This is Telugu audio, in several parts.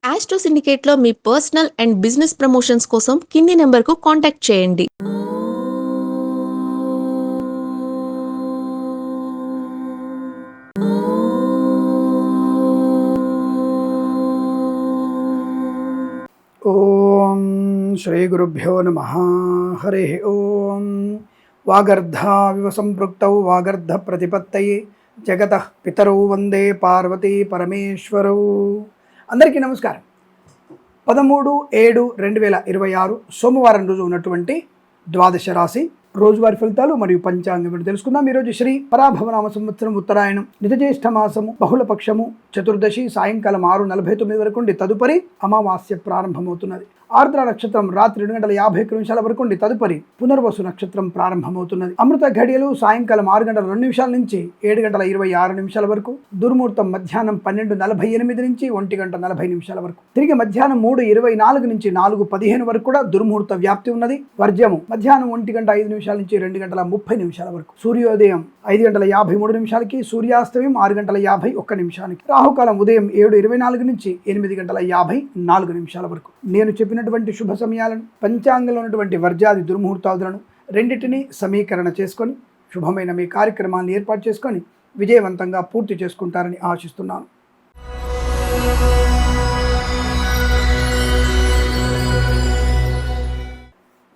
ఆస్ట్రో సిండికేట్లో మీ పర్సనల్ అండ్ బిజినెస్ ప్రమోషన్స్ కోసం కింది నెంబర్కు కాంటాక్ట్ చేయండి. ఓం శ్రీ గురుభ్యో నమః. హరి ఓం. వాగర్ధావివ సంపృక్తౌ వాగర్ధ ప్రతిపత్తయే జగతః పితరౌ వందే పార్వతీ పరమేశ్వరౌ. అందరికీ నమస్కారం. 13/7/2026 సోమవారం రోజు ఉన్నటువంటి ద్వాదశ రాశి రోజువారి ఫలితాలు మరియు పంచాంగం తెలుసుకుందాం. ఈరోజు శ్రీ పరాభవనామ సంవత్సరం ఉత్తరాయణం నిజజ్యేష్ఠ మాసము బహుళపక్షము చతుర్దశి సాయంకాలం 6:49 వరకు ఉండి తదుపరి అమావాస్య ప్రారంభమవుతున్నది. ఆర్ద్ర నక్షత్రం రాత్రి 2:51 వరకు ఉండి తదుపరి పునర్వసు నక్షత్రం ప్రారంభమవుతున్నది. అమృత ఘడియలు సాయంకాలం 6:02 నుంచి 7:26 వరకు, దుర్ముహూర్తం మధ్యాహ్నం 12:48 నుంచి 1:40 వరకు, తిరిగి మధ్యాహ్నం 3:24 నుంచి 4:15 వరకు కూడా దుర్ముహూర్త వ్యాప్తి ఉన్నది. వర్జ్యము మధ్యాహ్నం 1:05 నుంచి 2:30 వరకు, సూర్యోదయం 5:53 సూర్యాస్తమయం 6:51. రాహుకాలం ఉదయం 7:24 నుంచి 8:54 వరకు. నేను చెప్పినటువంటి శుభ సమయాలను, పంచాంగంలో ఉన్నటువంటి వర్జాది దుర్ముహూర్తాదులను రెండింటినీ సమీకరణ చేసుకొని శుభమైన మీ కార్యక్రమాన్ని ఏర్పాటు చేసుకొని విజయవంతంగా పూర్తి చేసుకుంటారని ఆశిస్తున్నాను.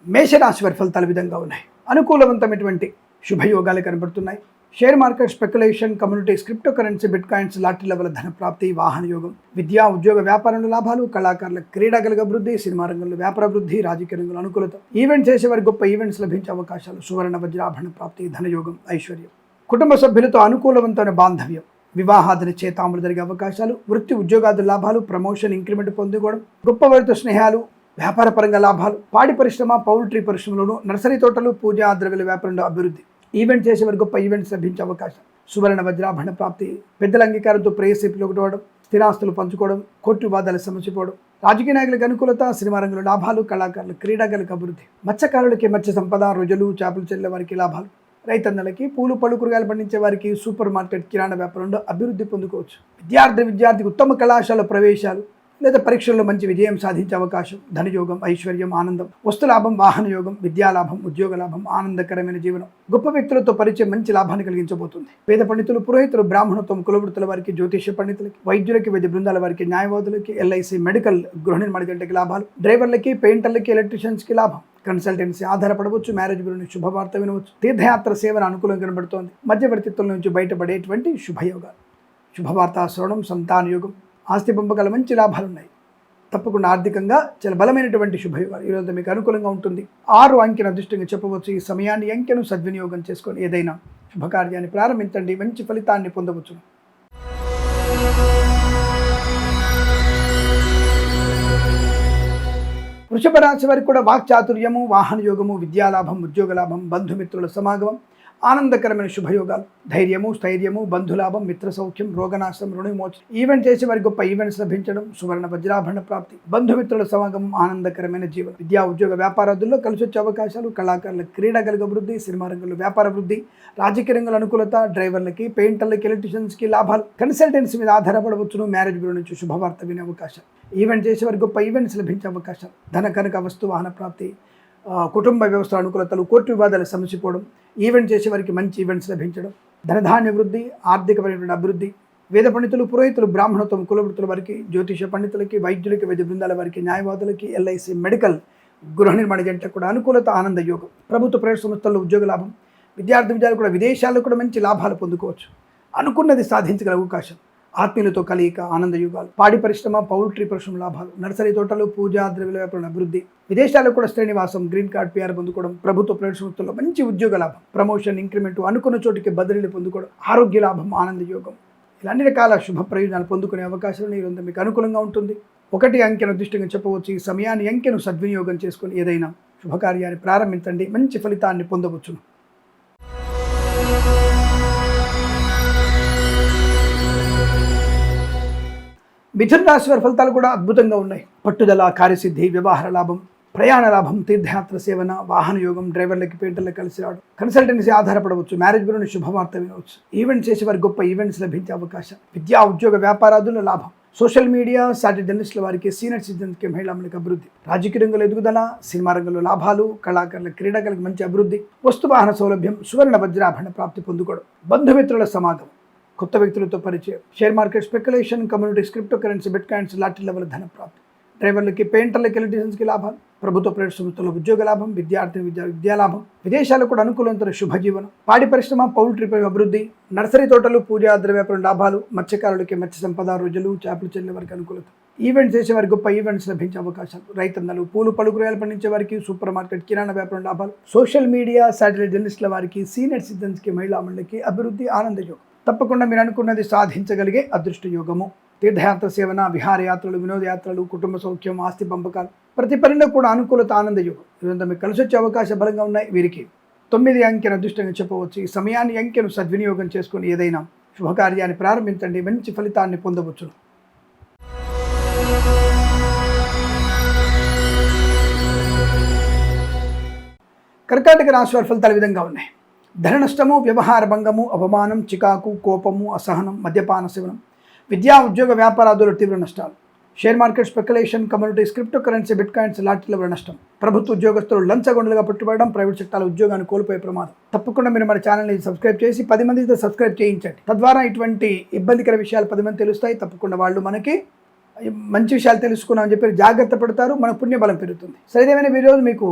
మేషరాశి వారి ఫలితాలు విధంగా ఉన్నాయి. అనుకూలవంతమైనటువంటి శుభయోగాలు కనబడుతున్నాయి. Share market, speculation, communities, crypto currency, bitcoins, lottery level ధన ప్రాప్తి, వాహన యోగం, విద్యా ఉద్యోగ వ్యాపారంలో లాభాలు, కళాకారుల క్రీడాగల అభివృద్ధి, సినిమా రంగంలో వ్యాపార అభివృద్ధి, రాజకీయ రంగంలో అనుకూలత, ఈవెంట్ చేసేవారి గొప్ప ఈవెంట్స్ లభించే అవకాశాలు, సువర్ణ వజ్రాభరణ ప్రాప్తి, ధనయోగం, ఐశ్వర్యం, కుటుంబ సభ్యులతో అనుకూలవంతమైన బాంధవ్యం, వివాహాదిన చేతాములు జరిగే అవకాశాలు, వృత్తి ఉద్యోగాది లాభాలు, ప్రమోషన్, ఇంక్రిమెంట్ పొందుకోవడం, గొప్ప వారితో స్నేహాలు, వ్యాపార పరంగా లాభాలు, పాడి పరిశ్రమ, పౌల్ట్రీ పరిశ్రమలోను, నర్సరీ తోటలు, పూజా ద్రవ్యాల వ్యాపారంలో అభివృద్ధి, ఈవెంట్ చేసేవారి గొప్ప ఈవెంట్స్ లభించే అవకాశం, సువర్ణ వజ్రాభరణ ప్రాప్తి, పెద్దల అంగీకారంతో ప్రేయసిపులు ఒకటవడం, స్థిరాస్తులు పంచుకోవడం, కోర్టు వివాదాలు సమసిపోవడం, రాజకీయ నాయకులకు అనుకూలత, సినిమా రంగంలో లాభాలు, కళాకారులు క్రీడాగలకు అభివృద్ధి, మత్స్యకారులకి మత్స్య సంపద, రొయ్యలు చేపలు చెల్లె వారికి లాభాలు, రైతన్నలకి పూలు పళ్ళు కూరగాయలు పండించే వారికి సూపర్ మార్కెట్ కిరాణా వ్యాపారంలో అభివృద్ధి పొందుకోవచ్చు. విద్యార్థికి ఉత్తమ కళాశాల ప్రవేశాలు లేదా పరీక్షల్లో మంచి విజయం సాధించే అవకాశం, ధనయోగం, ఐశ్వర్యం, ఆనందం, వస్తులాభం, వాహన యోగం, విద్యాలాభం, ఉద్యోగ లాభం, ఆనందకరమైన జీవనం, గొప్ప వ్యక్తులతో పరిచయం మంచి లాభాన్ని కలిగించబోతుంది. వేద పండితులు, పురోహితులు, బ్రాహ్మణత్వం, కులవృత్తుల వారికి, జ్యోతిష్య పండితులకి, వైద్యులకి, వైద్య బృందాల వారికి, న్యాయవాదులకి, ఎల్ఐసి, మెడికల్, గృహ నిర్మాణ జంటకి లాభాలు, డ్రైవర్లకి, పెయింటర్లకి, ఎలక్ట్రీషియన్స్కి లాభం, కన్సల్టెన్సీ ఆధారపడవచ్చు, మ్యారేజ్ బ్యూరో నుంచి శుభవార్త వినవచ్చు, తీర్థయాత్ర సేవన అనుకూలం కనబడుతోంది, మధ్యవర్తిత్వం నుంచి బయటపడేటువంటి శుభయోగాలు, శుభవార్త శ్రవణం, సంతాన యోగం, ఆస్తి పంపకాల మంచి లాభాలు ఉన్నాయి. తప్పకుండా ఆర్థికంగా చాలా బలమైనటువంటి శుభయోగాలు ఈరోజు మీకు అనుకూలంగా ఉంటుంది. 6 అంకెను అదృష్టంగా చెప్పవచ్చు. ఈ సమయాన్ని అంకెను సద్వినియోగం చేసుకొని ఏదైనా శుభకార్యాన్ని ప్రారంభించండి, మంచి ఫలితాన్ని పొందవచ్చు. వృషభ రాశి వారికి కూడా వాక్చాతుర్యము, వాహన యోగము, విద్యాలాభం, ఉద్యోగ లాభం, బంధుమిత్రుల సమాగమం, ఆనందకరమైన శుభయోగాలు, ధైర్యము, స్థైర్యము, బంధులాభం, మిత్ర సౌఖ్యం, రోగనాశనం, రుణవిమోచనం, ఈవెంట్ చేసే వారి గొప్ప ఈవెంట్స్ లభించడం, సువర్ణ వజ్రాభరణ ప్రాప్తి, బంధుమిత్రుల సమాగమం, ఆనందకరమైన జీవనం, విద్యా ఉద్యోగ వ్యాపారాదుల్లో కలిసి వచ్చే అవకాశాలు, కళాకారుల క్రీడాగల అభివృద్ధి, సినిమా రంగంలో వ్యాపార అభివృద్ధి, రాజకీయ రంగంలో అనుకూలత, డ్రైవర్లకి, పెయింటర్లకి, ఎలక్ట్రీషియన్స్కి లాభాలు, కన్సల్టెన్సీ మీద ఆధారపడవచ్చును, మ్యారేజ్ బ్యూరో నుంచి శుభవార్త వినే అవకాశాలు, ఈవెంట్ చేసే వారి గొప్ప ఈవెంట్స్ లభించే అవకాశాలు, ధన కనక వస్తు వాహన ప్రాప్తి, కుటుంబ వ్యవస్థ అనుకూలతలు, కోర్టు వివాదాలు సమసిపోవడం, ఈవెంట్ చేసే వారికి మంచి ఈవెంట్స్ లభించడం, ధనధాన్య వృద్ధి, ఆర్థికపరమైన అభివృద్ధి, వేద పండితులు, పురోహితులు, బ్రాహ్మణత్వం, కులవృత్తుల వారికి, జ్యోతిష పండితులకి, వైద్యులకి, వైద్య బృందాల వారికి, న్యాయవాదులకి, ఎల్ఐసి, మెడికల్, గృహ నిర్మాణ జంటకు కూడా అనుకూలత, ఆనంద యోగం, ప్రభుత్వ ప్రైవేట్ సంస్థల్లో ఉద్యోగ లాభం, విద్యార్థులు కూడా విదేశాల్లో కూడా మంచి లాభాలు పొందుకోవచ్చు, అనుకున్నది సాధించగల అవకాశం, ఆత్మీయులతో కలియిక, ఆనంద యుగాలు, పాడి పరిశ్రమ, పౌల్ట్రీ పరిశ్రమ లాభాలు, నర్సరీ తోటలు, పూజా ద్రవ్యాల వ్యాపారం అభివృద్ధి, విదేశాల్లో కూడా శ్రేణివాసం, గ్రీన్ కార్డ్, పిఆర్ పొందుకోవడం, ప్రభుత్వ ప్రైవేట్ సంస్థల్లో మంచి ఉద్యోగ లాభం, ప్రమోషన్, ఇంక్రిమెంట్, అనుకున్న చోటికి బదిలీలు పొందుకోవడం, ఆరోగ్య లాభం, ఆనంద యోగం, ఇలా అన్ని రకాల శుభ ప్రయోజనాలు పొందుకునే అవకాశాలు ఈరోజు మీకు అనుకూలంగా ఉంటుంది. 1 అంకెను అదృష్టంగా చెప్పవచ్చు. ఈ సమయాన్ని అంకెను సద్వినియోగం చేసుకొని ఏదైనా శుభకార్యాన్ని ప్రారంభించండి, మంచి ఫలితాన్ని పొందవచ్చును. మిథున రాశి వారి ఫలితాలు కూడా అద్భుతంగా ఉన్నాయి. పట్టుదల, కార్యసిద్ధి, వ్యవహార లాభం, ప్రయాణ లాభం, తీర్థయాత్ర సేవన, వాహన యోగం, డ్రైవర్లకి, పెయింటర్లకు కలిసి రావడం, కన్సల్టెన్సీ ఆధారపడవచ్చు, మ్యారేజ్ బ్యూరోని శుభవార్త వినవచ్చు, ఈవెంట్ చేసే వారి గొప్ప ఈవెంట్స్ లభించే అవకాశం, విద్యా ఉద్యోగ వ్యాపారాదుల్లో లాభం, సోషల్ మీడియా సాటిలైట్ జర్నలిస్టుల వారికి సీనియర్ సిటిజన్స్కి మహిళలకు అభివృద్ధి, రాజకీయ రంగంలో ఎదుగుదల, సినిమా రంగంలో లాభాలు, కళాకారుల క్రీడాకారులకు మంచి అభివృద్ధి, వస్తు వాహన సౌలభ్యం, సువర్ణ వజ్రాభరణ ప్రాప్తి పొందుకోవడం, బంధుమిత్రుల సమాగమం, కొత్త వ్యక్తులతో పరిచయం, share market speculation, communities, crypto currency, bitcoins, lottery level ధన ప్రాప్తి, డ్రైవర్లకి, పెయింటర్లకి, ఎలక్ట్రీషియన్స్కి లాభాలు, ప్రభుత్వ ప్రైవేట్ సంస్థల ఉద్యోగ లాభం, విద్యా లాభం, విదేశాలకు కూడా అనుకూలవంతమైన శుభజీవనం, పాడి పరిశ్రమ, పౌల్ట్రీ అభివృద్ధి, నర్సరీ తోటలు, పూజా ద్రవ్యాపారం లాభాలు, మత్స్యకారులకి మత్స్య సంపద, రోజులు, చేపలు చెల్లే వారికి అనుకూలత, ఈవెంట్స్ చేసే వారికి గొప్ప ఈవెంట్స్ లభించే అవకాశాలు, రైతన్నలు, పూలు పలుకురాయలు పండించే వారికి, సూపర్ మార్కెట్, కిరాణా వ్యాపారం లాభాలు, సోషల్ మీడియా సాటిలైట్ జర్నలిస్టుల వారికి, సీనియర్ సిటిజన్స్కి, మహిళలకి అభివృద్ధి, ఆనంద యోగం. తప్పకుండా మీరు అనుకున్నది సాధించగలిగే అదృష్ట యోగము. తీర్థయాత్ర సేవన, విహారయాత్రలు, వినోదయాత్రలు, కుటుంబ సౌఖ్యం, ఆస్తి పంపకాలు, ప్రతి పనిలో కూడా అనుకూలత, ఆనంద యోగం ఇదంతా మీకు కలిసి వచ్చే అవకాశం బలంగా ఉన్నాయి. వీరికి 9 అంకెను అదృష్టంగా చెప్పవచ్చు. ఈ సమయాన్ని అంకెను సద్వినియోగం చేసుకుని ఏదైనా శుభకార్యాన్ని ప్రారంభించండి, మంచి ఫలితాన్ని పొందవచ్చు. కర్కాటక రాశి వారి ఫలితాలు విధంగా ఉన్నాయి. ధన నష్టము, వ్యవహార భంగము, అవమానం, చికాకు, కోపము, అసహనం, మద్యపాన సేవనం, విద్యా ఉద్యోగ వ్యాపారాదులు తీవ్ర నష్టాలు, share market speculation, communities, crypto currency, bitcoins, లాటరీల నష్టం, ప్రభుత్వ ఉద్యోగస్తులు లంచగొండలుగా పట్టుబడడం, ప్రైవేట్ సెక్టార్ల ఉద్యోగాన్ని కోల్పోయే ప్రమాదం. తప్పకుండా మీరు మన ఛానల్ని సబ్స్క్రైబ్ చేసి 10 మందితో సబ్స్క్రైబ్ చేయించండి. తద్వారా ఇటువంటి ఇబ్బందికర విషయాలు 10 మంది తెలుస్తాయి. తప్పకుండా వాళ్ళు మనకి మంచి విషయాలు తెలుసుకున్నామని చెప్పి జాగ్రత్త పడతారు, మన పుణ్యబలం పెరుగుతుంది. సరిదేమైనా ఈరోజు మీకు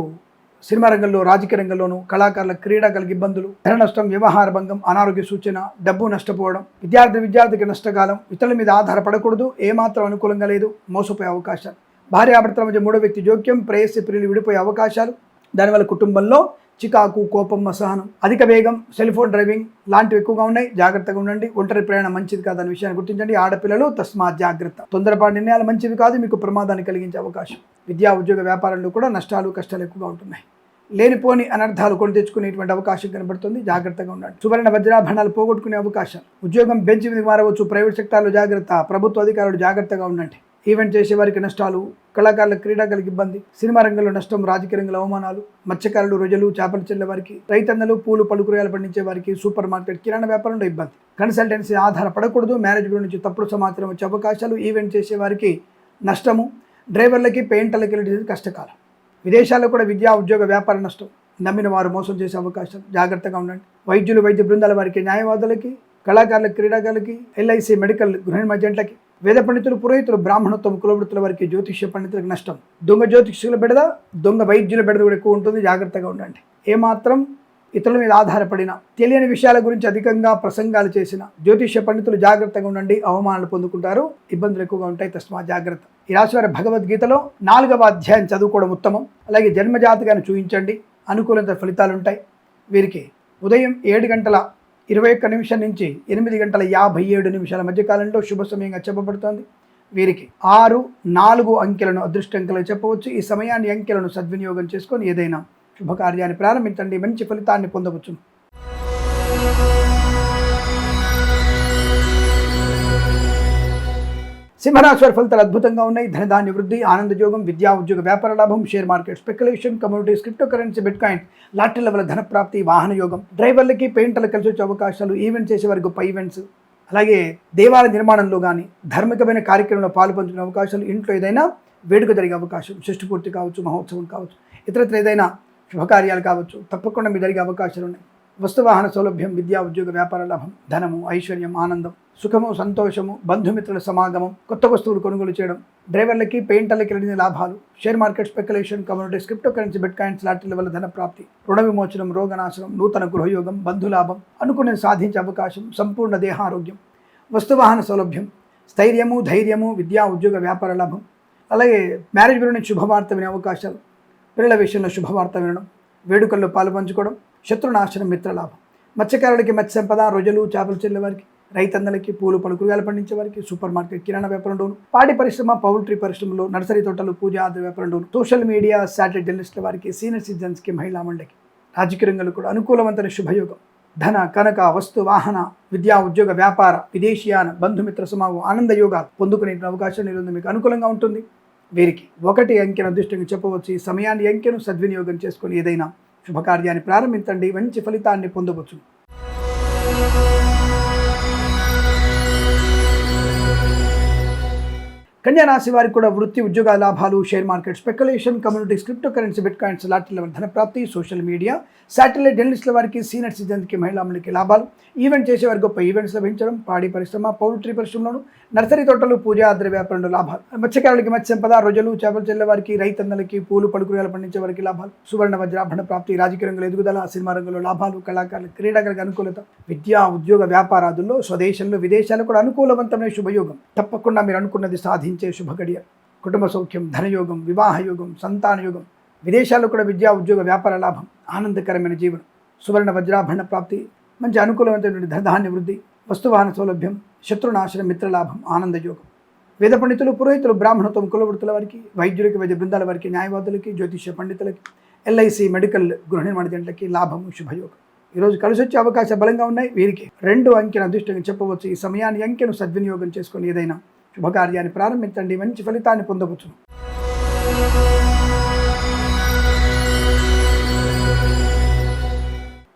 సినిమా రంగంలో, రాజకీయ రంగంలోనూ, కళాకారుల క్రీడాకారులకు ఇబ్బందులు, ధన నష్టం, వ్యవహార భంగం, అనారోగ్య సూచన, డబ్బు నష్టపోవడం, విద్యార్థికి నష్టకాలం, ఇతరుల మీద ఆధారపడకూడదు, ఏమాత్రం అనుకూలంగా లేదు, మోసపోయే అవకాశాలు, భార్యాభర్తల మధ్య 3వ వ్యక్తి జోక్యం, ప్రేయసి ప్రియులు విడిపోయే అవకాశాలు, దానివల్ల కుటుంబంలో చికాకు, కోపం, అసహనం, అధిక వేగం, సెల్ ఫోన్ డ్రైవింగ్ లాంటివి ఎక్కువగా ఉన్నాయి. జాగ్రత్తగా ఉండండి. ఒంటరి ప్రయాణం మంచిది కాదనే విషయాన్ని గుర్తించండి. ఆడపిల్లలు తస్మాత్ జాగ్రత్త. తొందరపాటు నిర్ణయాలు మంచివి కాదు, మీకు ప్రమాదాన్ని కలిగించే అవకాశం. విద్యా ఉద్యోగ వ్యాపారంలో కూడా నష్టాలు, కష్టాలు ఎక్కువగా ఉంటున్నాయి. లేనిపోని అనర్థాలు కొని తెచ్చుకునేటువంటి అవకాశం కనబడుతుంది. జాగ్రత్తగా ఉండండి. సువర్ణ వజ్రాభరణాలు పోగొట్టుకునే అవకాశం, ఉద్యోగం బెంచ్ మీద మారవచ్చు, ప్రైవేట్ సెక్టార్లో జాగ్రత్త, ప్రభుత్వ అధికారులు జాగ్రత్తగా ఉండండి. ఈవెంట్ చేసే వారికి నష్టాలు, కళాకారుల క్రీడాకారులకు ఇబ్బంది, సినిమా రంగంలో నష్టం, రాజకీయ రంగంలో అవమానాలు, మత్స్యకారులు, రోజులు, చేపలు చెల్లే వారికి, రైతన్నలు, పూలు పలుకురాయలు పండించే వారికి, సూపర్ మార్కెట్, కిరాణా వ్యాపారంలో ఇబ్బంది, కన్సల్టెన్సీ ఆధారపడకూడదు, మ్యారేజ్మెంట్ నుంచి తప్పుడు సమాచారం వచ్చే అవకాశాలు, ఈవెంట్ చేసే వారికి నష్టము, డ్రైవర్లకి, పెయింటర్లకి కష్టకాలం, విదేశాల్లో కూడా విద్యా ఉద్యోగ వ్యాపార నష్టం, నమ్మిన వారు మోసం చేసే అవకాశం. జాగ్రత్తగా ఉండండి. వైద్యులు, వైద్య బృందాల వారికి, న్యాయవాదులకి, కళాకారులకి, క్రీడాకారులకి, ఎల్ఐసి, మెడికల్, గృహ మధ్యంట్లకి, వేద పండితులు, పురోహితులు, బ్రాహ్మణత్వం, కులవృత్తుల వారికి, జ్యోతిష్య పండితులకు నష్టం, దొంగ జ్యోతిష్యుల బెడద, దొంగ వైద్యుల బెడద కూడా ఎక్కువ ఉంటుంది. జాగ్రత్తగా ఉండండి. ఏమాత్రం ఇతరుల మీద ఆధారపడిన, తెలియని విషయాల గురించి అధికంగా ప్రసంగాలు చేసిన జ్యోతిష్య పండితులు జాగ్రత్తగా ఉండండి. అవమానాలు పొందుకుంటారు, ఇబ్బందులు ఎక్కువగా ఉంటాయి. తస్మాత్ జాగ్రత్త. ఈ రాశివారి భగవద్గీతలో 4వ అధ్యాయం చదువుకోవడం ఉత్తమం. అలాగే జన్మజాతకాన్ని చూపించండి, అనుకూలత ఫలితాలు ఉంటాయి. వీరికి ఉదయం 7:21 నుంచి 8:57 మధ్య కాలంలో శుభ సమయంగా చెప్పబడుతోంది. వీరికి 6, 4 అంకెలను అదృష్టంకలుగా చెప్పవచ్చు. ఈ సమయాన్ని, అంకెలను సద్వినియోగం చేసుకొని ఏదైనా శుభకార్యాన్ని ప్రారంభించండి, మంచి ఫలితాన్ని పొందవచ్చు. సింహరాశి వారి ఫలితాలు అద్భుతంగా ఉన్నాయి. ధనధాన్య వృద్ధి, ఆనందయోగం, విద్యా ఉద్యోగ వ్యాపార లాభం, share market speculation, communities, crypto currency, bit coin, lottery level ధన ప్రాప్తి, వాహన యోగం, డ్రైవర్లకి, పెయింటర్లకు కలిసి వచ్చే అవకాశాలు, ఈవెంట్ చేసే వారికి గొప్ప ఈవెంట్స్, అలాగే దేవాలయ నిర్మాణంలో కానీ, ధార్మికమైన కార్యక్రమంలో పాల్పంచుకునే అవకాశాలు, ఇంట్లో ఏదైనా వేడుక జరిగే అవకాశం, షష్ఠి పూర్తి కావచ్చు, మహోత్సవం కావచ్చు, ఇతరత్ర ఏదైనా శుభకార్యాలు కావచ్చు, తప్పకుండా మీ జరిగే అవకాశాలు ఉన్నాయి. వస్తువాహన సౌలభ్యం, విద్యా ఉద్యోగ వ్యాపార లాభం, ధనము, ఐశ్వర్యం, ఆనందం, సుఖము, సంతోషము, బంధుమిత్రుల సమాగమం, కొత్త వస్తువులు కొనుగోలు చేయడం, డ్రైవర్లకి, పెయింటర్లకి కలిగిన లాభాలు, share market speculation, communities, crypto currency, bitcoins, lottery level ధన ప్రాప్తి, రుణ విమోచనం, రోగనాశనం, నూతన గృహయోగం, బంధులాభం, అనుకునే సాధించే అవకాశం, సంపూర్ణ దేహారోగ్యం, వస్తువాహన సౌలభ్యం, స్థైర్యము, ధైర్యము, విద్యా ఉద్యోగ వ్యాపార లాభం, అలాగే మ్యారేజ్ బ్యూరో నుంచి శుభవార్త వినే అవకాశాలు, పిల్లల విషయంలో శుభవార్త వినడం, వేడుకల్లో పాల్పంచుకోవడం, శత్రునాశనం, మిత్రలాభం, మత్స్యకారులకి మత్స్య సంపద, రోజులు, చేపలు చెల్లే వారికి, రైతన్నలకి, పూలు పలుకురాయలు పండించే వారికి, సూపర్ మార్కెట్, కిరాణా వ్యాపారంలోను, పాడి పరిశ్రమ, పౌల్ట్రీ పరిశ్రమలో, నర్సరీ తోటలు, పూజ వ్యాపారంలోను, సోషల్ మీడియా సాటిలైట్ జర్నలిస్టుల వారికి, సీనియర్ సిటిజన్స్కి, మహిళా మండలికి, రాజకీయ రంగంలో కూడా అనుకూలవంతమైన శుభయోగం, ధన, కనక, వస్తు, వాహన, విద్యా ఉద్యోగ వ్యాపార, విదేశీయాన, బంధుమిత్ర సమాగం, ఆనంద యోగాలు పొందుకునే అవకాశం ఈరోజు మీకు అనుకూలంగా ఉంటుంది. వీరికి 1 అంకెను అదృష్టంగా చెప్పవచ్చు. ఈ సమయాన్ని, అంకెను సద్వినియోగం చేసుకొని ఏదైనా శుభకార్యాన్ని ప్రారంభించండి, మంచి ఫలితాన్ని పొందవచ్చు. కన్యా రాశి వారికి కూడా వృత్తి ఉద్యోగ లాభాలు, share market speculation, communities, crypto currency, bitcoins, lottery level ధన ప్రాప్తి, సోషల్ మీడియా, శాటిలైట్ జర్నలిస్టుల వారికి, సీనియర్ సిటిజన్స్కి, మహిళలకి లాభాలు, ఈవెంట్ చేసేవారికి గొప్ప ఈవెంట్స్ లభించడం, పాడి పరిశ్రమ, పౌల్ట్రీ పరిశ్రమలోను, నర్సరీ తోటలు, పూజా ద్రవ్య వ్యాపారంలో లాభాలు, మత్స్యకారులకి మత్స్య సంపద, రొయ్యలు, చేపలు చెల్లె వారికి, రైతన్నలకి, పూలు పలుకురాలు పండించే వారికి లాభాలు, సువర్ణ వజ్రాభరణ ప్రాప్తి, రాజకీయ రంగంలో ఎదుగుదల, సినిమా రంగంలో లాభాలు, కళాకారులకు, క్రీడాకారులకు అనుకూలత, విద్యా ఉద్యోగ వ్యాపారాదుల్లో స్వదేశంలో విదేశాల్లో కూడా అనుకూలవంతమైన శుభయోగం. తప్పకుండా మీరు అనుకున్నది సాధించే శుభగడియ. కుటుంబ సౌఖ్యం, ధనయోగం, వివాహ యోగం, సంతాన యోగం, విదేశాల్లో కూడా విద్యా ఉద్యోగ వ్యాపార లాభం, ఆనందకరమైన జీవనం, సువర్ణ వజ్రాభరణ ప్రాప్తి, మంచి అనుకూలమైనటువంటి ధనధాన్య వృద్ధి, వస్తువాహన సౌలభ్యం, శత్రునాశనం, మిత్రలాభం, ఆనందయోగం. వేద పండితులు, పురోహితులు, బ్రాహ్మణత్వం, కులవృత్తుల వారికి, వైద్యులకి, వైద్య బృందాల వారికి, న్యాయవాదులకి, జ్యోతిష్య పండితులకి, ఎల్ఐసి, మెడికల్, గృహ నిర్మాణ జంటలకి లాభము, శుభయోగం. ఈరోజు కలిసి వచ్చే అవకాశాలు బలంగా ఉన్నాయి. వీరికి 2 అంకెను అదృష్టంగా చెప్పవచ్చు. ఈ సమయాన్ని అంకెను సద్వినియోగం చేసుకొని ఏదైనా శుభకార్యాన్ని ప్రారంభించండి, మంచి ఫలితాన్ని పొందవచ్చు.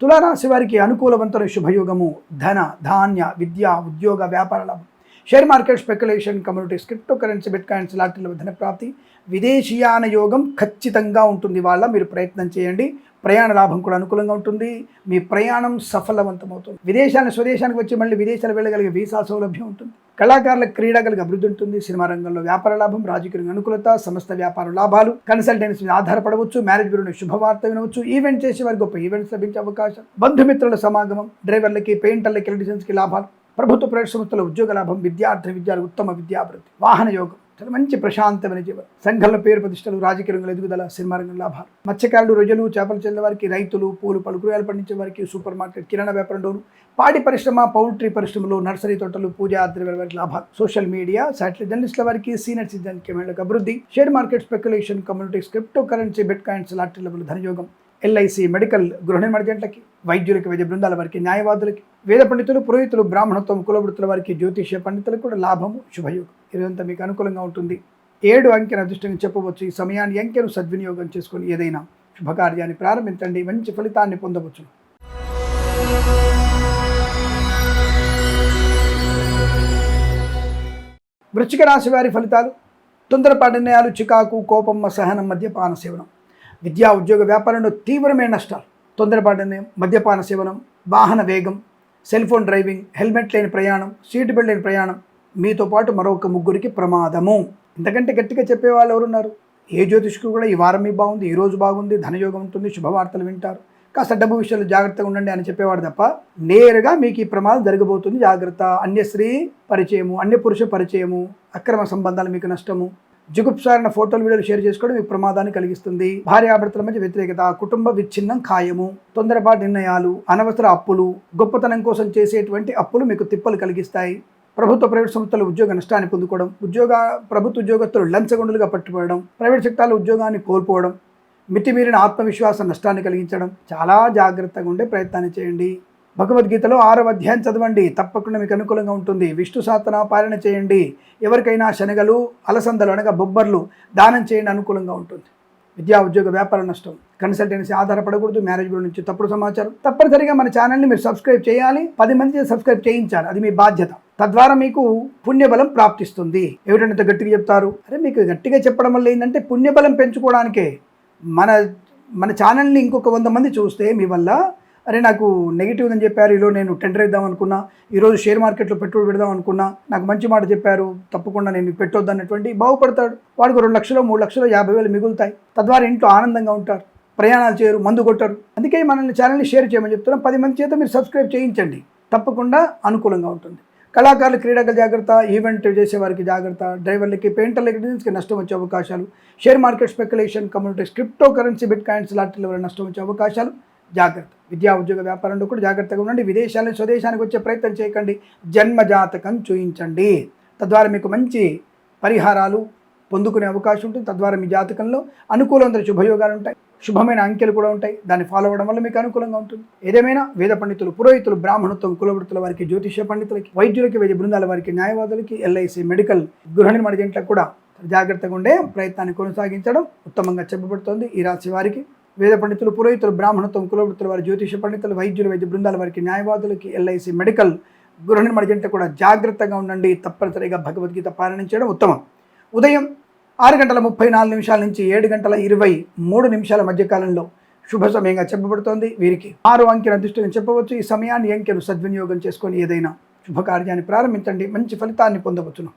తులారాశి వారికి అనుకూలవంతమైన శుభయోగము, ధన ధాన్య విద్య ఉద్యోగ వ్యాపార లాభం, share market speculation, communities, crypto currency, bitcoins, లాటరీల ధన ప్రాప్తి, విదేశీయాన యోగం ఖచ్చితంగా ఉంటుంది. వాళ్ళ మీరు ప్రయత్నం చేయండి. ప్రయాణ లాభం కూడా అనుకూలంగా ఉంటుంది. మీ ప్రయాణం సఫలవంతమవుతుంది. విదేశాన్ని స్వదేశానికి వచ్చి మళ్ళీ విదేశాలు వెళ్ళగలిగే వీసా సౌలభ్యం ఉంటుంది. కళాకారులకు, క్రీడాకారులకు అభివృద్ధి ఉంటుంది. సినిమా రంగంలో వ్యాపార లాభం, రాజకీయ అనుకూలత, సమస్త వ్యాపార లాభాలు, కన్సల్టెన్సీ మీద ఆధారపడవచ్చు, మ్యారేజ్ బ్యూరో శుభవార్త వినవచ్చు, ఈవెంట్ చేసే వారికి గొప్ప ఈవెంట్స్ లభించే అవకాశం, బంధుమిత్రుల సమాగమం, డ్రైవర్లకి, పెయింటర్లకి, ఎలక్ట్రీషియన్స్కి లాభాలు, ప్రభుత్వ ప్రైవేట్ సంస్థల ఉద్యోగ లాభం, విద్యార్థులకు ఉత్తమ విద్యాభివృద్ధి, వాహన యోగం, చాలా మంచి ప్రశాంతమైన జీవనం, సంఘంలో పేరు ప్రతిష్టలు, రాజకీయ రంగంలో ఎదుగుదల, సినిమా రంగం లాభాలు, మత్స్యకారులు, రొయ్యలు, చేపలు చెల్లె వారికి, రైతులు, పూలు పలుకురాలు పండించే వారికి, సూపర్ మార్కెట్, కిరాణా వ్యాపారంలోను, పాడి పరిశ్రమ, పౌల్ట్రీ పరిశ్రమలో, నర్సరీ తోటలు, పూజా ద్రవ్య వారికి లాభాలు, సోషల్ మీడియా, శాటిలైట్ జర్నలిస్టుల వారికి, సీనియర్ సిటిజన్కి, మహిళలకు అభివృద్ధి, share market speculation, communities, crypto currency, bitcoins, lottery level ధనయోగం, ఎల్ఐసి, మెడికల్, గృహ నిర్మాణ జంటలకి, వైద్యులకి, వైద్య బృందాల వారికి, న్యాయవాదులకి, వేద పండితులు, పురోహితులు, బ్రాహ్మణత్వం, కులవృత్తుల వారికి, జ్యోతిష్య పండితులకు కూడా లాభము, శుభయోగం. ఇదంతా మీకు అనుకూలంగా ఉంటుంది. 7 అంకెను అదృష్టంగా చెప్పవచ్చు. ఈ సమయాన్ని అంకెను సద్వినియోగం చేసుకొని ఏదైనా శుభకార్యాన్ని ప్రారంభించండి, మంచి ఫలితాన్ని పొందవచ్చు. వృశ్చిక రాశి వారి ఫలితాలు. తొందరపాటు నిర్ణయాలు, చికాకు, కోపం, అసహనం, మద్యపాన సేవనం, విద్యా ఉద్యోగ వ్యాపారంలో తీవ్రమైన నష్టాలు, తొందరపాటు నిర్ణయం, మద్యపాన సేవనం, వాహన వేగం, సెల్ ఫోన్ డ్రైవింగ్, హెల్మెట్ లేని ప్రయాణం, సీట్ బెల్ట్ లేని ప్రయాణం, మీతో పాటు మరొక 3 ప్రమాదము. ఇంతకంటే గట్టిగా చెప్పేవాళ్ళు ఎవరున్నారు? ఏ జ్యోతిష్కుడు కూడా ఈ వారం మీ బాగుంది, ఈ రోజు బాగుంది, ధనయోగం ఉంటుంది, శుభవార్తలు వింటారు, కాస్త డబ్బు విషయాలు జాగ్రత్తగా ఉండండి అని చెప్పేవాడు తప్ప నేరుగా మీకు ఈ ప్రమాదం జరగబోతుంది, జాగ్రత్త, అన్య స్త్రీ పరిచయము, అన్య పురుష పరిచయము, అక్రమ సంబంధాలు మీకు నష్టము, జుగుప్సారణ ఫోటోలు, వీడియోలు షేర్ చేసుకోవడం మీకు ప్రమాదాన్ని కలిగిస్తుంది, భార్యాభర్తల మధ్య వ్యతిరేకత, కుటుంబ విచ్ఛిన్నం ఖాయము, తొందరపాటు నిర్ణయాలు, అనవసర అప్పులు, గొప్పతనం కోసం చేసేటువంటి అప్పులు మీకు తిప్పలు కలిగిస్తాయి, ప్రభుత్వ ప్రైవేట్ సంస్థలు ఉద్యోగ నష్టాన్ని పొందుకోవడం, ప్రభుత్వ ఉద్యోగస్తులు లంచగొండులుగా పట్టుకోవడం, ప్రైవేట్ సెక్టార్లో ఉద్యోగాన్ని కోల్పోవడం, మితిమీరిన ఆత్మవిశ్వాసం నష్టాన్ని కలిగించడం. చాలా జాగ్రత్తగా ఉండే ప్రయత్నాన్ని చేయండి. భగవద్గీతలో 6వ అధ్యాయం చదవండి, తప్పకుండా మీకు అనుకూలంగా ఉంటుంది. విష్ణు సహస్రనామ పాలన చేయండి. ఎవరికైనా శనగలు, అలసందలు అనగా బొబ్బర్లు దానం చేయండి, అనుకూలంగా ఉంటుంది. విద్యా ఉద్యోగ వ్యాపార నష్టం, కన్సల్టెన్సీ ఆధారపడకూడదు, మ్యారేజ్ బ్యూరో నుంచి తప్పుడు సమాచారం. తప్పనిసరిగా మన ఛానల్ని మీరు సబ్స్క్రైబ్ చేయాలి, 10 మంది సబ్స్క్రైబ్ చేయించాలి, అది మీ బాధ్యత. తద్వారా మీకు పుణ్యబలం ప్రాప్తిస్తుంది. ఎవరైనా గట్టిగా చెప్తారు, అరే మీకు గట్టిగా చెప్పడం వల్ల ఏంటంటే పుణ్యబలం పెంచుకోవడానికే. మన ఛానల్ని ఇంకొక 100 మంది చూస్తే మీ వల్ల, అరే నాకు నెగిటివ్ అని చెప్పారు, ఈరోజు నేను టెండర్ ఇద్దాం అనుకున్నా, ఈరోజు షేర్ మార్కెట్లో పెట్టుబడి పెడదాం అనుకున్నా, నాకు మంచి మాట చెప్పారు, తప్పకుండా నేను పెట్టొద్దు అన్నటువంటి బాగుపడతాడు. వాడికి 2 లక్షలు, 3 లక్షలు, 50,000 మిగులుతాయి. తద్వారా ఇంట్లో ఆనందంగా ఉంటారు, ప్రయాణాలు చేయరు, మందు కొట్టరు. అందుకే మనల్ని ఛానల్ని షేర్ చేయమని చెప్తున్నాం. 10 మంది చేత మీరు సబ్స్క్రైబ్ చేయించండి, తప్పకుండా అనుకూలంగా ఉంటుంది. కళాకారులు, క్రీడాకారులు జాగ్రత్త, ఈవెంట్ చేసేవారికి జాగ్రత్త, డ్రైవర్లకి, పెయింటర్లకి నష్టం వచ్చే అవకాశాలు, share market speculation, communities, crypto currency, bitcoins, లాటరీల వల్ల నష్టం వచ్చే అవకాశాలు, జాగ్రత్త. విద్యా ఉద్యోగ వ్యాపారంలో కూడా జాగ్రత్తగా ఉండండి. విదేశాల స్వదేశానికి వచ్చే ప్రయత్నం చేయకండి. జన్మ జాతకం చూయించండి, తద్వారా మీకు మంచి పరిహారాలు పొందుకునే అవకాశం ఉంటుంది. తద్వారా మీ జాతకంలో అనుకూలమైన శుభయోగాలు ఉంటాయి, శుభమైన అంకెలు కూడా ఉంటాయి. దాన్ని ఫాలో అవ్వడం వల్ల మీకు అనుకూలంగా ఉంటుంది. ఏదేమైనా వేద పండితులు, పురోహితులు, బ్రాహ్మణత్వం, కులవృత్తుల వారికి, జ్యోతిష్య పండితులకి, వైద్యులకి, వైద్య బృందాల వారికి, న్యాయవాదులకి, ఎల్ఐసి, మెడికల్, గృహ నిర్మాణ జంటలకు కూడా జాగ్రత్తగా ఉండే ప్రయత్నాన్ని కొనసాగించడం ఉత్తమంగా చెప్పబడుతోంది. ఈ రాశి వారికి వేద పండితులు, పురోహితులు, బ్రాహ్మణత్వం, కులవృత్తుల వారి, జ్యోతిష పండితులు, వైద్యులు, వైద్య బృందాల వారికి, న్యాయవాదులకి, ఎల్ఐసి, మెడికల్, గృహ నిర్మాణ జంట కూడా జాగ్రత్తగా ఉండండి. తప్పనిసరిగా భగవద్గీత పారాయణం చేయడం ఉత్తమం. ఉదయం 6:34 నుంచి 7:23 మధ్యకాలంలో శుభ సమయంగా చెప్పబడుతోంది. వీరికి 6 అంకెల అదృష్టంగా చెప్పవచ్చు. ఈ సమయాన్ని అంకెను సద్వినియోగం చేసుకొని ఏదైనా శుభకార్యాన్ని ప్రారంభించండి, మంచి ఫలితాన్ని పొందవచ్చును.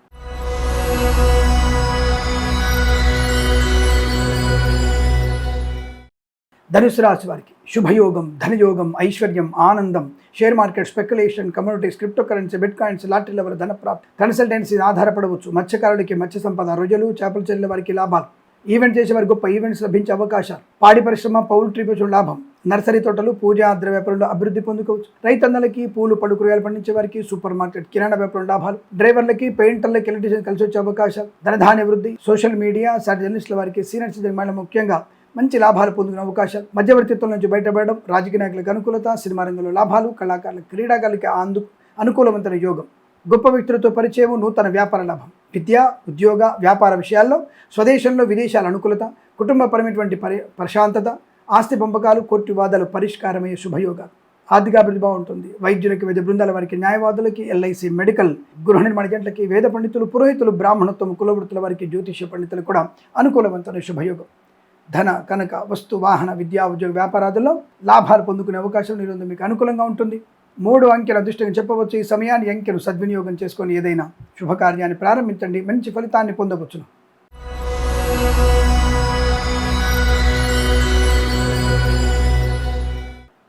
ధనుసు రాశి వారికి శుభయోగం, ధనయోగం, ఐశ్వర్యం, ఆనందం, share market, speculation, communities, crypto currency, bitcoins, lottery level ధన ప్రాప్తి, కన్సల్టెన్సీ ఆధారపడవచ్చు. మత్స్యకారులకి మత్స్య సంపద, రొయ్యలు, చేపలు చెల్లెల వారికి లాభాలు, ఈవెంట్ చేసే వారికి గొప్ప ఈవెంట్స్ లభించే అవకాశాలు, పాడి పరిశ్రమ, పౌల్ట్రీ పశువుల లాభం, నర్సరీ తోటలు, పూజా ద్రవ్య వ్యాపారంలో అభివృద్ధి పొందుకోవచ్చు. రైతన్నలకి, పూలు పడు కూరగాయలు పండించే వారికి, సూపర్ మార్కెట్, కిరాణా వ్యాపారం లాభాలు, డ్రైవర్లకి, పెయింటర్లకి, ఎలక్ట్రీషియన్ కలిసి వచ్చే అవకాశాలు, ధనధాన్య వృద్ధి, సోషల్ మీడియా, జర్నలిస్టుల వారికి, సీనియర్ సిటిజన్ మహిళలు ముఖ్యంగా మంచి లాభాలు పొందుకునే అవకాశాలు, మధ్యవర్తిత్వం నుంచి బయటపడడం, రాజకీయ నాయకులకు అనుకూలత, సినిమా రంగంలో లాభాలు, కళాకారులకు, క్రీడాకారులకి అనుకూలవంతమైన యోగం, గొప్ప వ్యక్తులతో పరిచయం, నూతన వ్యాపార లాభం, విద్య, ఉద్యోగ, వ్యాపార విషయాల్లో స్వదేశంలో విదేశాల అనుకూలత, కుటుంబపరమైనటువంటి ప్రశాంతత, ఆస్తి పంపకాలు, కోర్టు వివాదాలు పరిష్కారమయ్యే శుభయోగాలు, ఆర్థికాభివృద్ధి బాగుంటుంది. వైద్యులకి, వైద్య బృందాల వారికి, న్యాయవాదులకి, ఎల్ఐసి, మెడికల్, గృహ నిర్మాణ జంటలకి, వేద పండితులు, పురోహితులు, బ్రాహ్మణత్వం, కులవృత్తుల వారికి, జ్యోతిష్య పండితులు కూడా అనుకూలవంతమైన శుభయోగం. ధన, కనక, వస్తు, వాహన, విద్యా, ఉద్యోగ, వ్యాపారాదుల్లో లాభాలు పొందుకునే అవకాశం ఈరోజు మీకు అనుకూలంగా ఉంటుంది. 3 అంకెల అదృష్టంగా చెప్పవచ్చు. ఈ సమయాన్ని అంకెను సద్వినియోగం చేసుకొని ఏదైనా శుభకార్యాన్ని ప్రారంభించండి, మంచి ఫలితాన్ని పొందవచ్చును.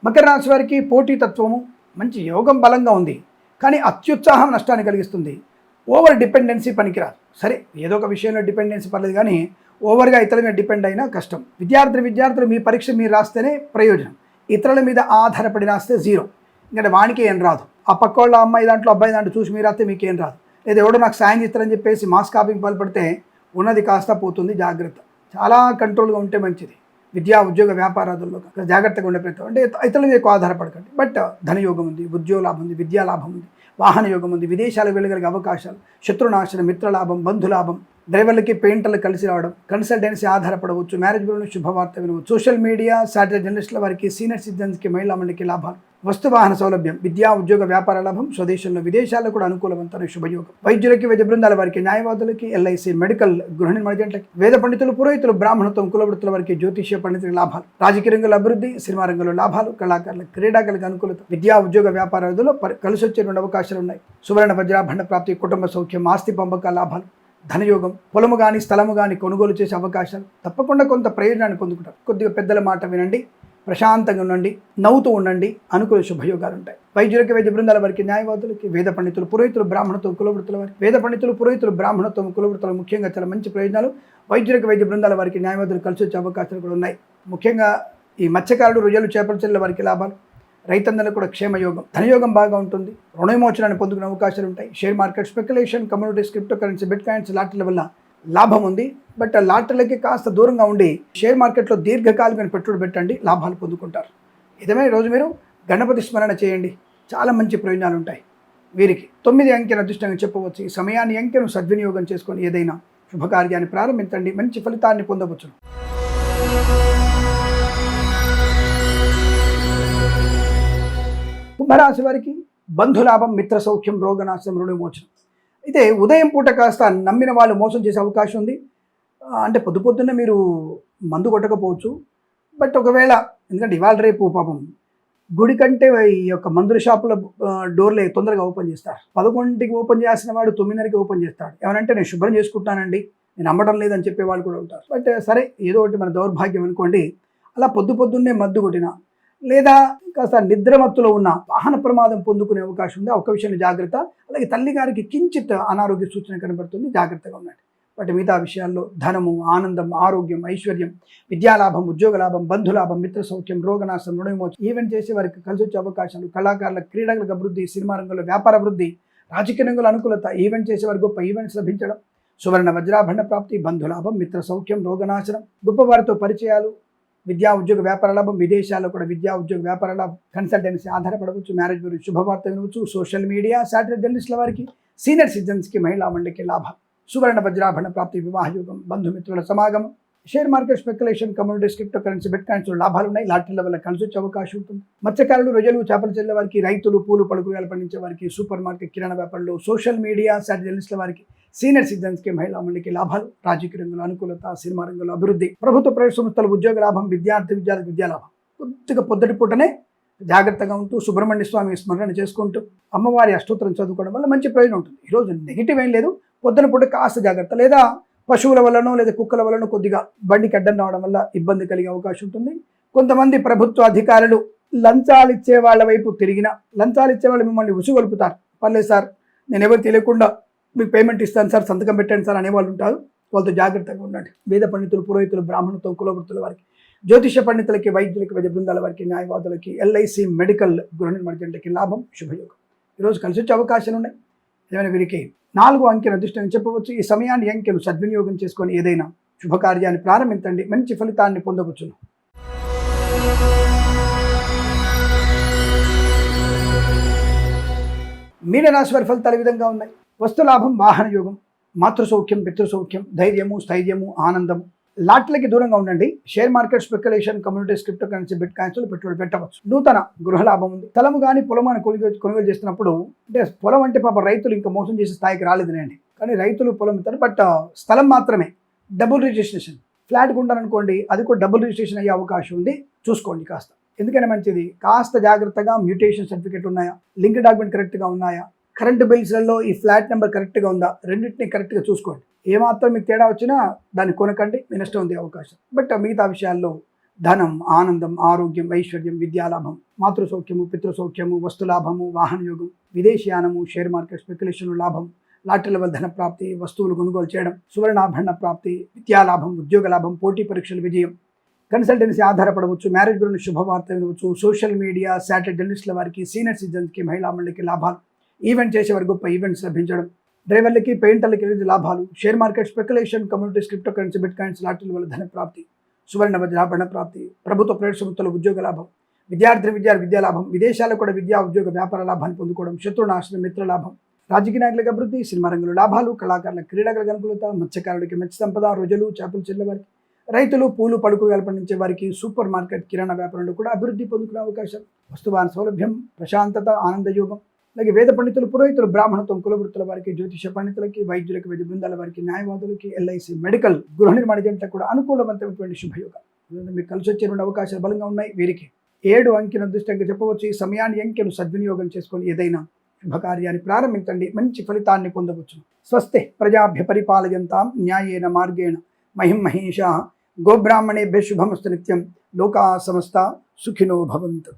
మకర రాశి వారికి పోటీతత్వము, మంచి యోగం బలంగా ఉంది, కానీ అత్యుత్సాహం నష్టాన్ని కలిగిస్తుంది. ఓవర్ డిపెండెన్సీ పనికిరాదు. సరే, ఏదో ఒక విషయంలో డిపెండెన్సీ పర్లేదు, కానీ ఓవర్గా ఇతరుల మీద డిపెండ్ అయినా కష్టం. విద్యార్థులు మీ పరీక్ష మీరు రాస్తేనే ప్రయోజనం, ఇతరుల మీద ఆధారపడి రాస్తే జీరో. ఎందుకంటే వానికి ఏం రాదు, ఆ పక్క వాళ్ళ అమ్మాయి దాంట్లో అబ్బాయి దాంట్లో చూసి మీరు రాస్తే మీకేం రాదు, లేదా ఎవడో నాకు సాయం చేస్తారని చెప్పేసి మాస్ కాపింగ్ పాల్పడితే ఉన్నది కాస్త పోతుంది. జాగ్రత్త, చాలా కంట్రోల్గా ఉంటే మంచిది. విద్యా, ఉద్యోగ, వ్యాపారాదుల్లో జాగ్రత్తగా ఉండే ప్రయత్నం, అంటే ఇతరుల మీద ఎక్కువ ఆధారపడకండి. బట్ ధనయోగం ఉంది, ఉద్యోగ లాభం ఉంది, విద్యా లాభం ఉంది, వాహన యోగం ఉంది, విదేశాలకు వెళ్ళగలిగే అవకాశాలు, శత్రునాశనం, మిత్రలాభం, బంధులాభం, డ్రైవర్లకి, పెయింటర్లకు కలిసి రావడం, కన్సల్టెన్సీ ఆధారపడవచ్చు, మ్యారేజ్ బ్యూరోలో శుభవార్త వినవచ్చు, సోషల్ మీడియా, శాటిలైట్ జర్నలిస్టుల వారికి, సీనియర్ సిటిజన్స్కి, మహిళా మండలికి లాభాలు, వస్తు వాహన సౌలభ్యం, విద్యా, ఉద్యోగ, వ్యాపార లాభం, స్వదేశంలో విదేశాల్లో కూడా అనుకూలవంతమైన శుభయోగం. వైద్యులకి, వైద్య బృందాల వారికి, న్యాయవాదులకి, ఎల్ఐసి, మెడికల్, గృహ నిర్మాణ జంటలకి, వేద పండితులు, పురోహితులు, బ్రాహ్మణత్వం, కులవృత్తుల వారికి, జ్యోతిష్య పండితులకు లాభాలు, రాజకీయ రంగంలో అభివృద్ధి, సినిమా రంగంలో లాభాలు, కళాకారులకు, క్రీడాకారులకు అనుకూలత, విద్యా, ఉద్యోగ, వ్యాపారాదుల్లో కలిసి వచ్చే 2 అవకాశాలు ఉన్నాయి. సువర్ణ వజ్రాభరణ ప్రాప్తి, కుటుంబ సౌఖ్యం, ఆస్తి పంపక లాభాలు, ధనయోగం, పొలము కానీ స్థలము కానీ కొనుగోలు చేసే అవకాశాలు, తప్పకుండా కొంత ప్రయోజనాన్ని పొందుకుంటారు. కొద్దిగా పెద్దల మాట వినండి, ప్రశాంతంగా ఉండండి, నవ్వుతూ ఉండండి, అనుకూల శుభయోగాలు ఉంటాయి. వైద్యులకి, వైద్య బృందాల వారికి, న్యాయవాదులకి, వేద పండితులు, పురోహితులు, బ్రాహ్మణత్వం, కులవృత్తుల వారికి, వేద పండితులు, పురోహితులు, బ్రాహ్మణత్వం, కులవృత్తులు ముఖ్యంగా చాలా మంచి ప్రయోజనాలు. వైద్యులకి, వైద్య బృందాల వారికి, న్యాయవాదులు కలిసి వచ్చే అవకాశాలు కూడా ఉన్నాయి. ముఖ్యంగా ఈ మత్స్యకారులు, రొయ్యలు, చేపల చెల్లెల వారికి లాభాలు, రైతన్నలకు కూడా క్షేమయోగం, ధనయోగం బాగా ఉంటుంది, రుణ విమోచనాన్ని పొందుకునే అవకాశాలు ఉంటాయి. Share market, speculation, communities, crypto currency, bitcoins, లాటరీల వల్ల లాభం ఉంది. బట్ లాటరీలకి కాస్త దూరంగా ఉండి షేర్ మార్కెట్లో దీర్ఘకాలికమైన పెట్టుబడి పెట్టండి, లాభాలు పొందుకుంటారు. ఇదమే రోజు మీరు గణపతి స్మరణ చేయండి, చాలా మంచి ప్రయోజనాలు ఉంటాయి. వీరికి 9 అంకెల అదృష్టంగా చెప్పవచ్చు. ఈ సమయాన్ని, అంకెను సద్వినియోగం చేసుకొని ఏదైనా శుభకార్యాన్ని ప్రారంభించండి, మంచి ఫలితాన్ని పొందవచ్చును. కుంభరాశి వారికి బంధులాభం, మిత్ర సౌఖ్యం, రోగనాశనం, రుణ విమోచనం. అయితే ఉదయం పూట కాస్త నమ్మిన వాళ్ళు మోసం చేసే అవకాశం ఉంది. అంటే పొద్దున్నే మీరు మందు కొట్టకపోవచ్చు, బట్ ఒకవేళ, ఎందుకంటే ఇవాళ రేపు పాపం గుడి కంటే ఈ యొక్క మందుల షాపుల డోర్లే తొందరగా ఓపెన్ చేస్తారు. 11కి ఓపెన్ చేసిన వాడు 9:30కి ఓపెన్ చేస్తాడు. ఏమనంటే నేను శుభ్రం చేసుకుంటానండి, నేను అమ్మడం లేదని చెప్పే వాళ్ళు కూడా ఉంటారు. బట్ సరే, ఏదో ఒకటి మన దౌర్భాగ్యం అనుకోండి. అలా పొద్దున్నే మద్దు కొట్టిన, లేదా కాస్త నిద్రమత్తులో ఉన్న వాహన ప్రమాదం పొందుకునే అవకాశం ఉంది. ఒక విషయంలో జాగ్రత్త. అలాగే తల్లి గారికి కించిత్ అనారోగ్య సూచన కనబడుతుంది, జాగ్రత్తగా ఉండండి. బట్ మిగతా విషయాల్లో ధనము, ఆనందం, ఆరోగ్యం, ఐశ్వర్యం, విద్యాలాభం, ఉద్యోగ లాభం, బంధులాభం, మిత్ర సౌఖ్యం, రోగనాశనం, రుణ విమోచనం, ఈవెంట్ చేసే వారికి కలిసి వచ్చే అవకాశాలు, కళాకారుల, క్రీడలకు అభివృద్ధి, సినిమా రంగంలో వ్యాపార అభివృద్ధి, రాజకీయ రంగంలో అనుకూలత, ఈవెంట్ చేసే వారికి గొప్ప ఈవెంట్స్ లభించడం, సువర్ణ వజ్రాభరణ ప్రాప్తి, బంధులాభం, మిత్ర సౌఖ్యం, రోగనాశనం, గొప్పవారితో పరిచయాలు, విద్యా, ఉద్యోగ, వ్యాపార లాభం, విదేశాల్లో కూడా విద్యా, ఉద్యోగ, వ్యాపార లాభం, కన్సల్టెన్సీ ఆధారపడవచ్చు, మ్యారేజ్ బ్యూరో శుభవార్త వినవచ్చు, సోషల్ మీడియా, శాటిలైట్ జర్నలిస్టుల వారికి, సీనియర్ సిటిజన్స్కి, మహిళా మండలికి లాభం, సువర్ణ వజ్రాభరణ ప్రాప్తి, వివాహయోగం, బంధుమిత్రుల సమాగమం, share market speculation, communities, crypto currency, bitcoins లాభాలు ఉన్నాయి. లాటరీల వల్ల కలిసి వచ్చే అవకాశం ఉంటుంది. మత్స్యకారులు, రొయ్యలు, చేపలు చెల్లే వారికి, రైతులు, పూలు పలుకురాలు పండించే వారికి, సూపర్ మార్కెట్, కిరాణా వ్యాపారులు, సోషల్ మీడియా శాటిలైట్ల వారికి, సీనియర్ సిటిజన్స్ కి, మహిళా మండలికి లాభాలు. రాజకీయ రంగంలో అనుకూలత, సినిమా రంగంలో అభివృద్ధి, ప్రభుత్వ ప్రైవేట్ సంస్థల ఉద్యోగ లాభం, విద్యార్థులకు విద్యా లాభం. కొద్దిగా పొద్దుటి పూటనే జాగ్రత్తగా ఉంటూ సుబ్రహ్మణ్య స్వామి స్మరణ చేసుకుంటూ అమ్మవారి అష్టోత్తరం చదువుకోవడం వల్ల మంచి ప్రయోజనం ఉంటుంది. ఈరోజు నెగిటివ్ ఏం లేదు, పొద్దున పూట కాస్త జాగ్రత్త, లేదా పశువుల వల్లనో లేదా కుక్కల వల్లనో కొద్దిగా బండికి అడ్డం రావడం వల్ల ఇబ్బంది కలిగే అవకాశం ఉంటుంది. కొంతమంది ప్రభుత్వ అధికారులు లంచాలు ఇచ్చే వాళ్ళ వైపు తిరిగిన, లంచాలు ఇచ్చే వాళ్ళు మిమ్మల్ని ఉసుగొల్పుతారు. పర్లేదు సార్, నేను ఎవరు తెలియకుండా మీకు పేమెంట్ ఇస్తాను సార్, సంతకం పెట్టండి సార్ అనేవాళ్ళు ఉంటారు. వాళ్ళతో జాగ్రత్తగా ఉండండి. వేద పండితులు, పురోహితులు, బ్రాహ్మణులతో, కులవృత్తుల వారికి, జ్యోతిష పండితులకి, వైద్యులకి, వైద్య బృందాల వారికి, న్యాయవాదులకి, ఎల్ఐసి, మెడికల్, గృహ నిర్మాణకి లాభం, శుభయోగం. ఈరోజు కలిసి వచ్చే అవకాశాలు ఉన్నాయి. ఏమైనా వీరికి 4 అంకెను అదృష్టంగా చెప్పవచ్చు. ఈ సమయాన్ని, అంకెను సద్వినియోగం చేసుకొని ఏదైనా శుభకార్యాన్ని ప్రారంభించండి, మంచి ఫలితాన్ని పొందవచ్చును. మీనరాశి వారి ఫలితాలు ఈ విధంగా ఉన్నాయి. వస్తులాభం, వాహన యోగం, మాతృసౌఖ్యం, పితృసౌఖ్యం, ధైర్యము, స్థైర్యము, ఆనందము. లాట్లకి దూరంగా ఉండండి. Share market, speculation, communities, crypto currency, bit coins పెట్టుబడి పెట్టవచ్చు. నూతన గృహలాభం ఉంది. స్థలము కానీ పొలం అని కొనుగోలు చేస్తున్నప్పుడు, అంటే పొలం అంటే పాప రైతులు ఇంకా మోసం చేసే స్థాయికి రాలేదులేండి, కానీ రైతులు పొలం ఇస్తారు. బట్ స్థలం మాత్రమే డబుల్ రిజిస్ట్రేషన్. ఫ్లాట్ కొంటారనుకోండి, అది కూడా డబుల్ రిజిస్ట్రేషన్ అయ్యే అవకాశం ఉంది. చూసుకోండి కాస్త, ఎందుకైనా మంచిది. కాస్త జాగ్రత్తగా మ్యూటేషన్ సర్టిఫికేట్ ఉన్నాయా, లింక్ డాక్యుమెంట్ కరెక్ట్గా ఉన్నాయా, కరెంట్ బిల్స్లలో ఈ ఫ్లాట్ నెంబర్ కరెక్ట్గా ఉందా, రెండింటిని కరెక్ట్గా చూసుకోండి. ఏమాత్రం మీకు తేడా వచ్చినా దాన్ని కొనకండి, మీ నష్టం ఉంది అవకాశం. బట్ మిగతా విషయాల్లో ధనం, ఆనందం, ఆరోగ్యం, ఐశ్వర్యం, విద్యాలాభం, మాతృసౌఖ్యము, పితృసౌఖ్యము, వస్తులాభము, వాహన యోగం, విదేశీయానము, షేర్ మార్కెట్, స్పెక్యులేషన్ లాభం, లాటరీల వల్ల ధన ప్రాప్తి, వస్తువులు కొనుగోలు చేయడం, సువర్ణాభరణ ప్రాప్తి, విద్యాలాభం, ఉద్యోగ లాభం, పోటీ పరీక్షల విజయం, కన్సల్టెన్సీ ఆధారపడవచ్చు, మ్యారేజ్ గురించి శుభవార్త వినవచ్చు, సోషల్ మీడియా, శాటిలైట్ జర్నలిస్టుల వారికి, సీనియర్ సిటిజన్స్కి, మహిళా మండలికి లాభాలు, ఈవెంట్ చేసేవారికి గొప్ప ఈవెంట్స్ లభించడం, డ్రైవర్లకి, పెయింటర్లకి లాభాలు, share market, speculation, communities, crypto currency, bitcoins, లాటరీల వల్ల ధన ప్రాప్తి, సువర్ణ వజ్రాభరణ ప్రాప్తి, ప్రభుత్వ ప్రైవేట్ సంస్థల ఉద్యోగ లాభం, విద్యా లాభం, విదేశాల్లో కూడా విద్యా ఉద్యోగ వ్యాపార లాభాన్ని పొందుకోవడం, శత్రునాశనం, మిత్ర లాభం, రాజకీయ నాయకులకు అభివృద్ధి, సినిమా రంగంలో లాభాలు, కళాకారుల, క్రీడాకారులకు అనుకూలత, మత్స్యకారులకి మత్స్య సంపద, రొయ్యలు, చేపలు చెల్లే వారికి, రైతులు, పూలు పలుకురాలు పండించే వారికి, సూపర్ మార్కెట్, కిరాణా వ్యాపారంలో కూడా అభివృద్ధి పొందుకునే అవకాశం, వస్తువాహన సౌలభ్యం, ప్రశాంతత, ఆనందయోగం. అలాగే వేద పండితులు, పురోహితులు, బ్రాహ్మణత్వం, కులవృత్తుల వారికి, జ్యోతిష పండితులకి, వైద్యులకి, వైద్య బృందాల వారికి, న్యాయవాదులకి, ఎల్ఐసి, మెడికల్, గృహ నిర్మాణ ఏజెంట్లకు కూడా అనుకూలవంతమైనటువంటి శుభయోగాలు. మీకు కలిసి వచ్చే 2 అవకాశాలు బలంగా ఉన్నాయి. వీరికి 7 అంకెను అదృష్టంగా చెప్పవచ్చు. ఈ సమయాన్ని, అంకెను సద్వినియోగం చేసుకొని ఏదైనా శుభకార్యాన్ని ప్రారంభించండి, మంచి ఫలితాన్ని పొందవచ్చు. స్వస్తి ప్రజాభ్య పరిపాలయంతాం న్యాయేన మార్గేణ మహిం మహేషా. గోబ్రాహ్మణేభ్య శుభమస్తు నిత్యం. లోకా సమస్త సుఖినో భవంతు.